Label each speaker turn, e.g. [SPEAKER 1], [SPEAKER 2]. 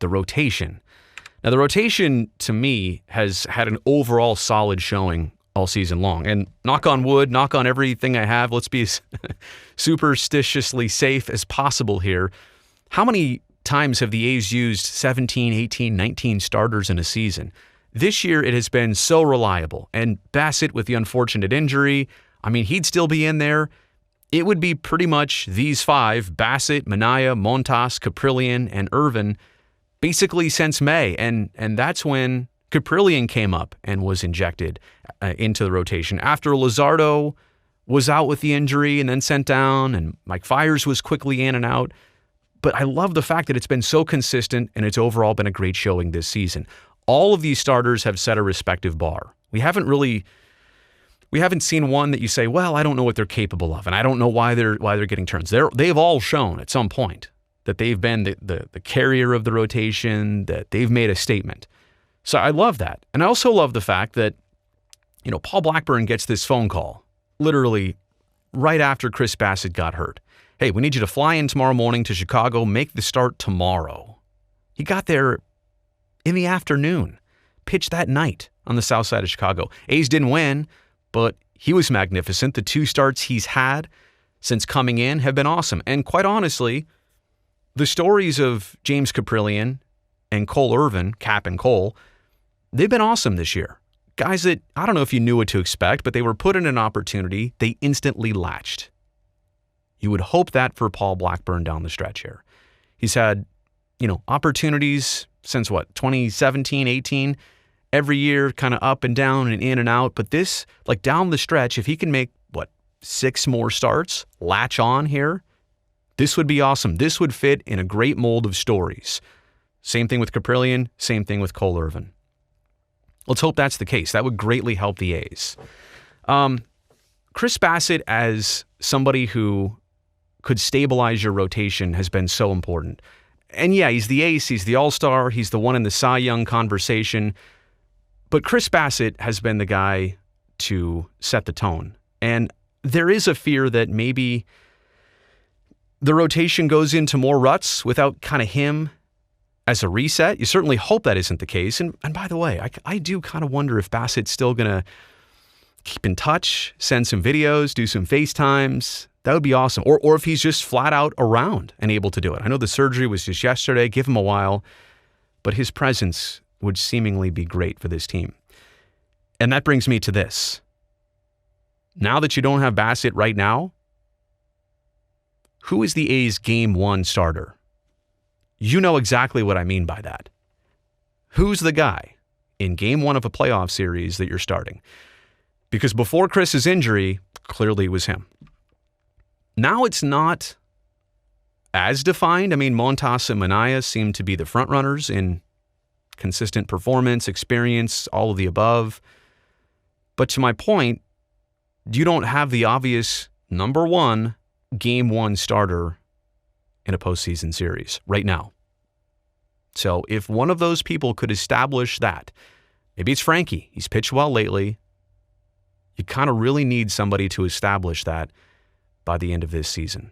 [SPEAKER 1] the rotation. Now, the rotation, to me, has had an overall solid showing all season long. And knock on wood, knock on everything I have, let's be as superstitiously safe as possible here. How many times have the A's used 17, 18, 19 starters in a season? This year, it has been so reliable. And Bassitt, with the unfortunate injury, I mean, he'd still be in there. It would be pretty much these five, Bassitt, Minaya, Montas, Caprillion, and Irvin, basically since May. And that's when Caprillion came up and was injected into the rotation. After Luzardo was out with the injury and then sent down, and Mike Fiers was quickly in and out. But I love the fact that it's been so consistent, and it's overall been a great showing this season. All of these starters have set a respective bar. We haven't seen one that you say, well, I don't know what they're capable of, and I don't know why they're getting turns. They've all shown at some point that they've been the carrier of the rotation, that they've made a statement. So I love that. And I also love the fact that, Paul Blackburn gets this phone call literally right after Chris Bassitt got hurt. Hey, we need you to fly in tomorrow morning to Chicago, make the start tomorrow. He got there in the afternoon, pitched that night on the south side of Chicago. A's didn't win, but he was magnificent. The 2 starts he's had since coming in have been awesome. And quite honestly, the stories of James Caprillion and Cole Irvin, Cap and Cole, they've been awesome this year. Guys that, I don't know if you knew what to expect, but they were put in an opportunity. They instantly latched. You would hope that for Paul Blackburn down the stretch here. He's had, opportunities since 2017, 18, every year kind of up and down and in and out. But this, down the stretch, if he can make, 6 more starts, latch on here, this would be awesome. This would fit in a great mold of stories. Same thing with Caprillion, same thing with Cole Irvin. Let's hope that's the case. That would greatly help the A's. Chris Bassitt, as somebody who could stabilize your rotation, has been so important. And yeah, he's the ace, he's the all-star, he's the one in the Cy Young conversation. But Chris Bassitt has been the guy to set the tone. And there is a fear that maybe the rotation goes into more ruts without kind of him as a reset. You certainly hope that isn't the case. And by the way, I do kind of wonder if Bassitt's still going to keep in touch, send some videos, do some FaceTimes. That would be awesome. Or if he's just flat out around and able to do it. I know the surgery was just yesterday. Give him a while. But his presence would seemingly be great for this team. And that brings me to this. Now that you don't have Bassitt right now, who is the A's Game 1 starter? You know exactly what I mean by that. Who's the guy in Game 1 of a playoff series that you're starting? Because before Chris's injury, clearly it was him. Now it's not as defined. I mean, Montas and Minaya seem to be the front runners in consistent performance, experience, all of the above. But to my point, you don't have the obvious number 1 Game 1 starter in a postseason series right now. So if one of those people could establish that, maybe it's Frankie. He's pitched well lately. You kind of really need somebody to establish that by the end of this season.